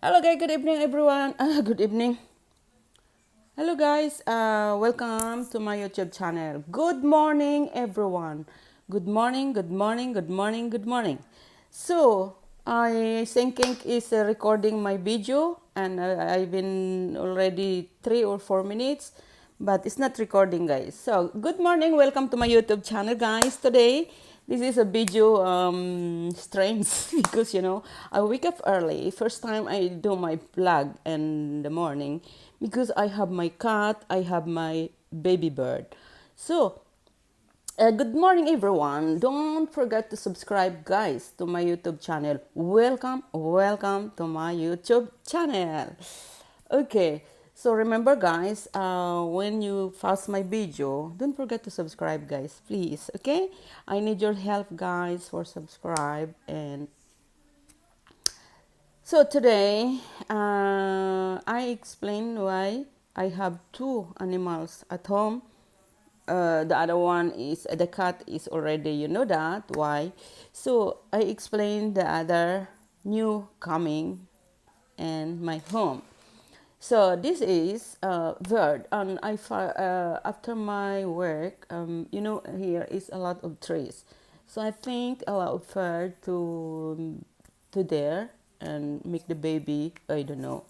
Hello, guys. Good evening, everyone. Good evening. Hello, guys. Welcome to my YouTube channel. Good morning, everyone. Good morning. Good morning. Good morning. Good morning. So, I thinking is recording my video, and I've been already 3 or 4 minutes, but it's not recording, guys. So, good morning. Welcome to my YouTube channel, guys. Today, this is a video strange because I wake up early. First time I do my vlog in the morning because I have my cat, I have my baby bird. So, good morning, everyone. Don't forget to subscribe, guys, to my YouTube channel. Welcome, welcome to my YouTube channel. Okay, so remember, guys, when you watch my video, don't forget to subscribe, guys, please. Okay, I need your help, guys, for subscribe. And so today, I explain why I have two animals at home. The other one is the cat is already, you know that why. So I explained the other new coming in my home. So this is bird, and after my work, here is a lot of trees. So I think a lot of bird to there and make the baby. I don't know.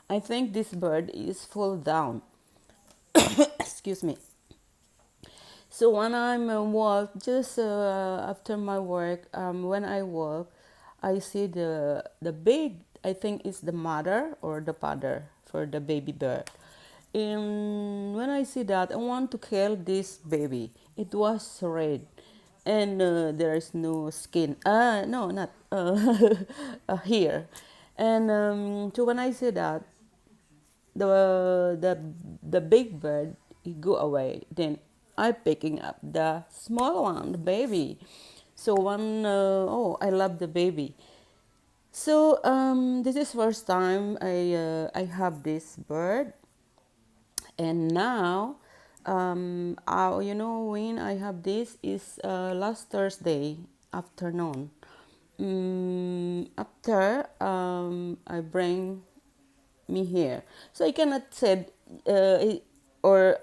I think this bird is fall down. Excuse me. So when I'm walk, just after my work, when I walk, I see the big. I think it's the mother or the father for the baby bird. And when I see that, I want to kill this baby. It was red, and there is no skin. No, not here. And so when I see that, the big bird he go away, then I picking up the small one, the baby. So oh, I love the baby. So this is first time I have this bird. And now when I have this is last Thursday afternoon. After I bring me here. So I cannot say or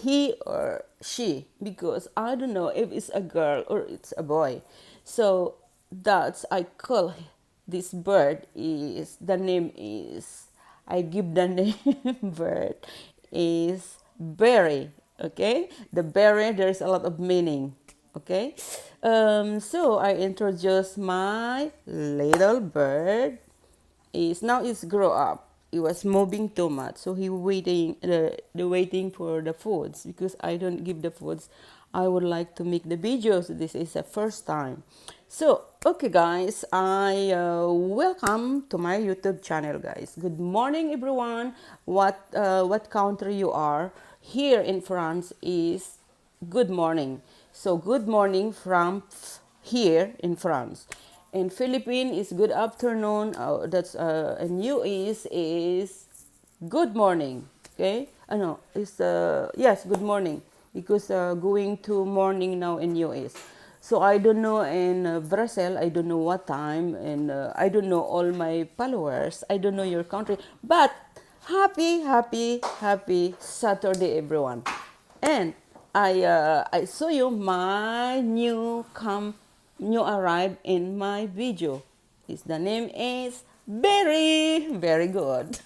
he or she because I don't know if it's a girl or it's a boy. So that's I call this bird is the name is I give the name bird is berry. Okay, the berry there's a lot of meaning. Okay, so I introduce my little bird is now it's grow up. He was moving too much, so he waiting the waiting for the foods because I don't give the foods. I would like to make the videos. This is the first time. So okay, guys, I welcome to my YouTube channel, guys. Good morning, everyone. What country you are? Here in France is good morning. So good morning from here in France. In Philippines is good afternoon. That's and US is good morning. Okay, I know it's yes, good morning because going to morning now in US. So I don't know in Brazil. I don't know what time, and I don't know all my followers. I don't know your country, but happy Saturday, everyone. And I show you my new arrive in my video. The name is Berry. Very good.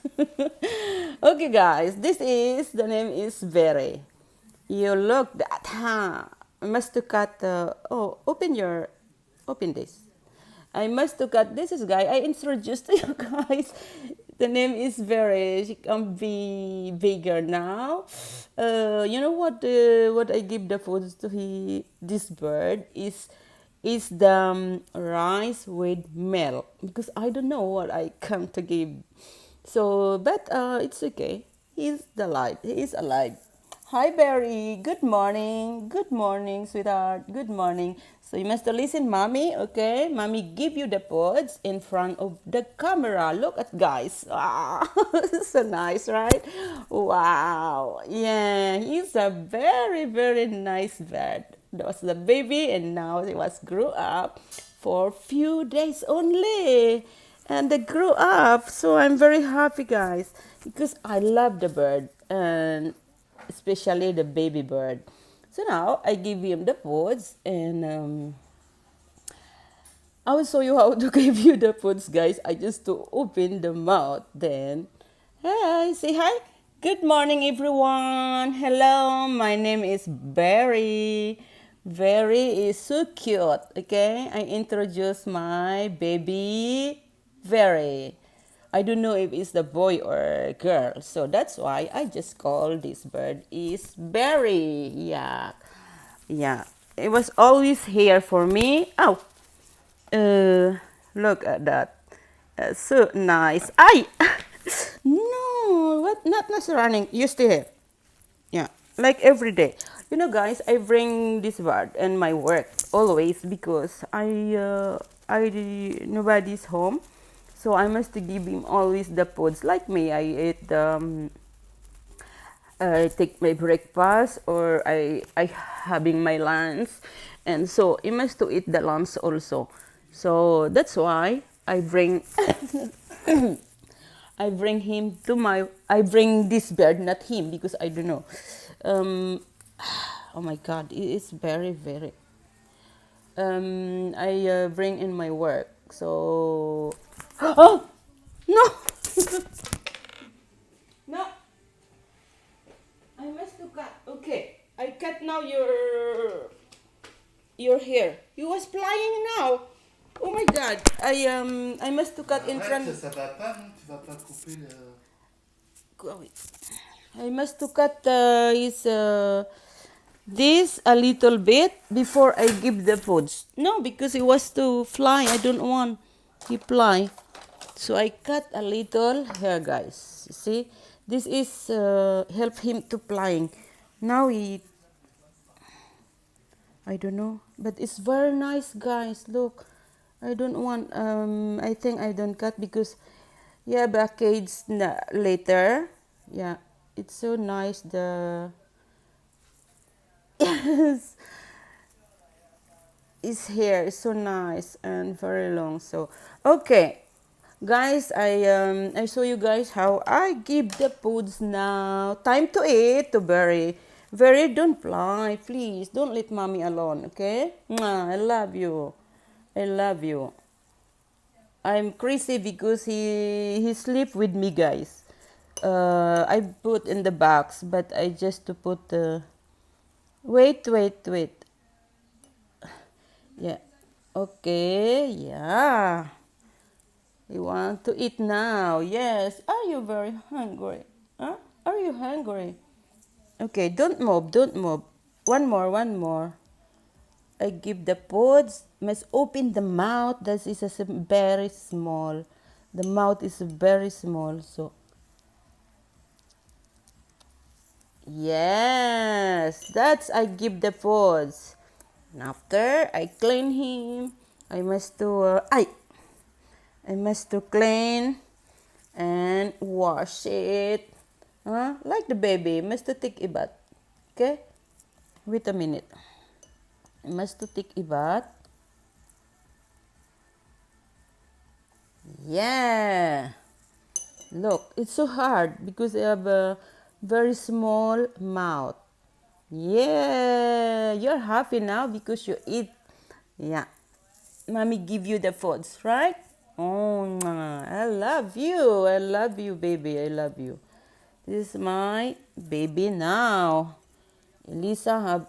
Okay, guys, this is the name is Berry. You look that, huh? I must to cut. Oh, open this. I must to cut. This is guy. I introduced to you guys. The name is very. She can be bigger now. You know what? What I give the food to this bird is the rice with milk because I don't know what I come to give. So, but it's okay. He's the light. He is alive. Hi, Barry. Good morning. Good morning, sweetheart. Good morning. So you must listen, mommy. Okay, mommy give you the pods in front of the camera. Look at guys. Wow, so nice, right? Wow. Yeah, he's a very nice bird. That was the baby, and now he was grew up for few days only. and they grew up. So I'm very happy, guys, because I love the bird, and especially the baby bird. So now I give him the foods, and I will show you how to give you the foods, guys. I just to open the mouth, then hi, say hi. Good morning, everyone. Hello, my name is Barry. Barry is so cute. Okay, I introduce my baby Barry. I don't know if it's the boy or girl, so that's why I just call this bird is Barry. Yeah, yeah. It was always here for me. Oh, look at that. So nice. I no, what? Not running. You stay here. Yeah, like every day. You know, guys, I bring this bird in my work always because I nobody's home, so I must give him always the foods. Like me, I eat I take my breakfast or I having my lunch, and so he must to eat the lunch also. So that's why I bring I bring him to my I bring this bird, not him, because I don't know. Um, oh my God, it is very. I bring in my work. So oh no no. I must to cut. Okay, I cut now your hair. You was flying now. Oh my God! I must to cut in front. Arrête, ça va pas, non? Tu vas pas couper le... Go away. I must to cut his this a little bit before I give the foods. No, because it was to fly. I don't want he fly. So I cut a little here, guys. You see, this is help him to flying. Now he, I don't know, but it's very nice, guys. Look, I don't want. I think I don't cut because, yeah, package later. Yeah, it's so nice. The yes, his hair is so nice and very long. So okay, guys, I show you guys how I give the foods now. Time to eat to Berry. Berry, don't fly, please. Don't let mommy alone, okay? Mwah, I love you. I love you. I'm crazy because he sleep with me, guys. I put in the box, but I just to put the. Wait. Yeah. Okay. Yeah. You want to eat now? Yes. Are you very hungry? Huh? Are you hungry? Okay, don't move, don't move. One more. I give the foods. Must open the mouth. That is a very small. The mouth is very small. So yes, that's I give the foods. And after I clean him, I must to I must to clean and wash it. Like the baby, must to take a bath. Okay? Wait a minute. I must to take a bath. Yeah. Look, it's so hard because I have a very small mouth. Yeah, you're happy now because you eat. Yeah. Mommy give you the foods, right? Oh, I love you. I love you, baby. I love you. This is my baby now. Elisa have,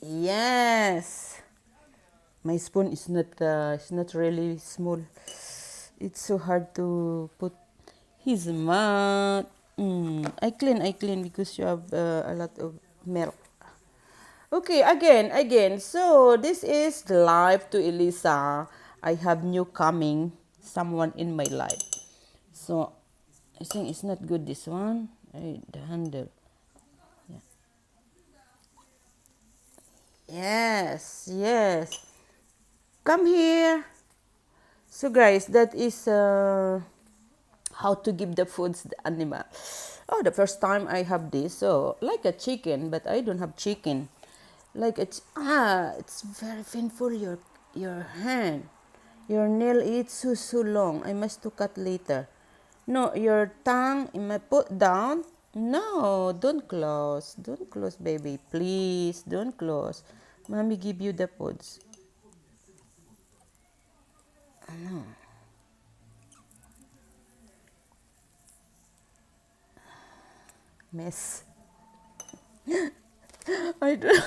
yes. My spoon is not really small. It's so hard to put his mouth. I clean because you have a lot of milk. Okay, again. So this is live to Elisa. I have new coming, someone in my life. So I think it's not good this one. The handle. Yes. Come here. So guys, that is how to give the foods the animal. Oh, the first time I have this, so like a chicken, but I don't have chicken. Like it's very painful your hand. Your nail is so long. I must to cut later. No, your tongue I must put down. No, don't close. Don't close, baby. Please, don't close. Mommy give you the foods. Mess. I don't.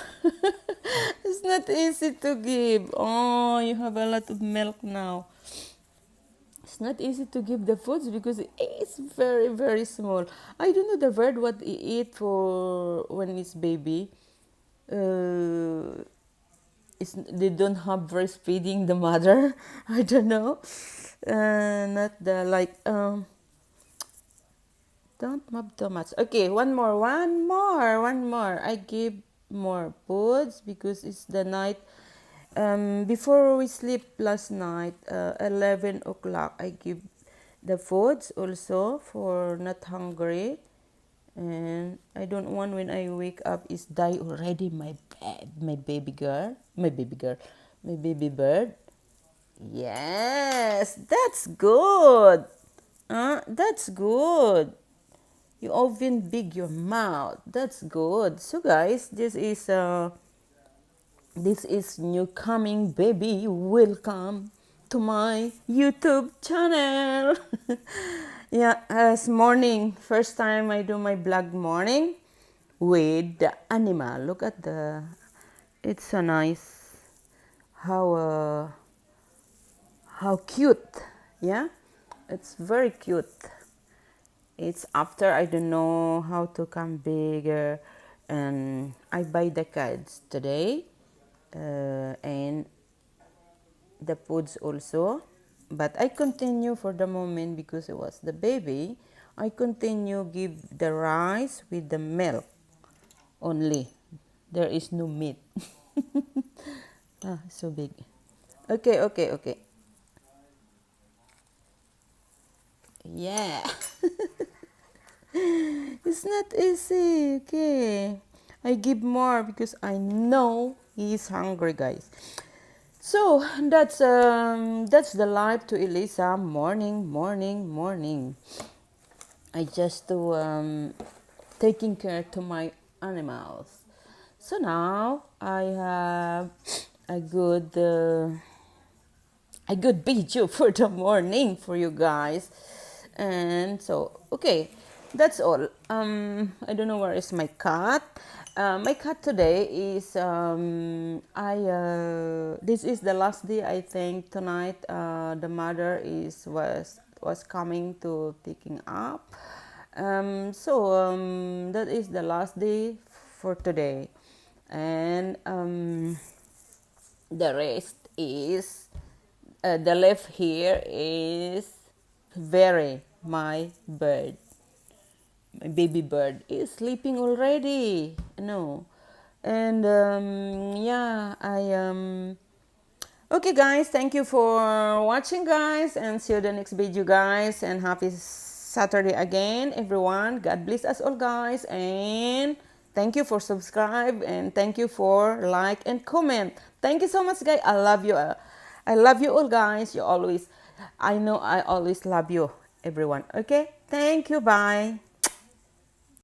It's not easy to give. Oh, you have a lot of milk now. It's not easy to give the foods because it's very very small. I don't know the bird what it eat for when it's baby. Uh, they don't have breastfeeding the mother. I don't know. Not the like don't mop too much. Okay, one more. I give more foods because it's the night. Before we sleep last night, 11 o'clock, I give the foods also for not hungry. And I don't want when I wake up is die already my baby girl, my baby bird. Yes, that's good. That's good. You open big your mouth. That's good. So guys, this is new coming baby. Welcome to my YouTube channel. Yeah, as morning. First time I do my vlog morning with the animal. Look at the. It's so nice. How how cute. Yeah, it's very cute. It's after I don't know how to come bigger, and I buy the cards today, and the foods also. But I continue for the moment because it was the baby. I continue give the rice with the milk only. There is no meat. Ah, so big. Okay, okay, okay. Yeah. It's not easy. Okay. I give more because I know he's hungry, guys. So that's the life to Elisa. Morning, morning, morning. I just do taking care to my animals. So now I have a good a good video for the morning for you guys. And so, okay, that's all. I don't know where is my cat. My cat today is this is the last day. I think tonight the mother was coming to picking up. That is the last day for today, and the rest is the left here is very my bird, my baby bird is sleeping already. No, and yeah, okay, guys, thank you for watching, guys, and see you the next video, guys, and happy Saturday again, everyone. God bless us all, guys, and thank you for subscribe, and thank you for like and comment. Thank you so much, guys. I love you. I love you all, guys. You always, I know I always love you, everyone. Okay, thank you. Bye.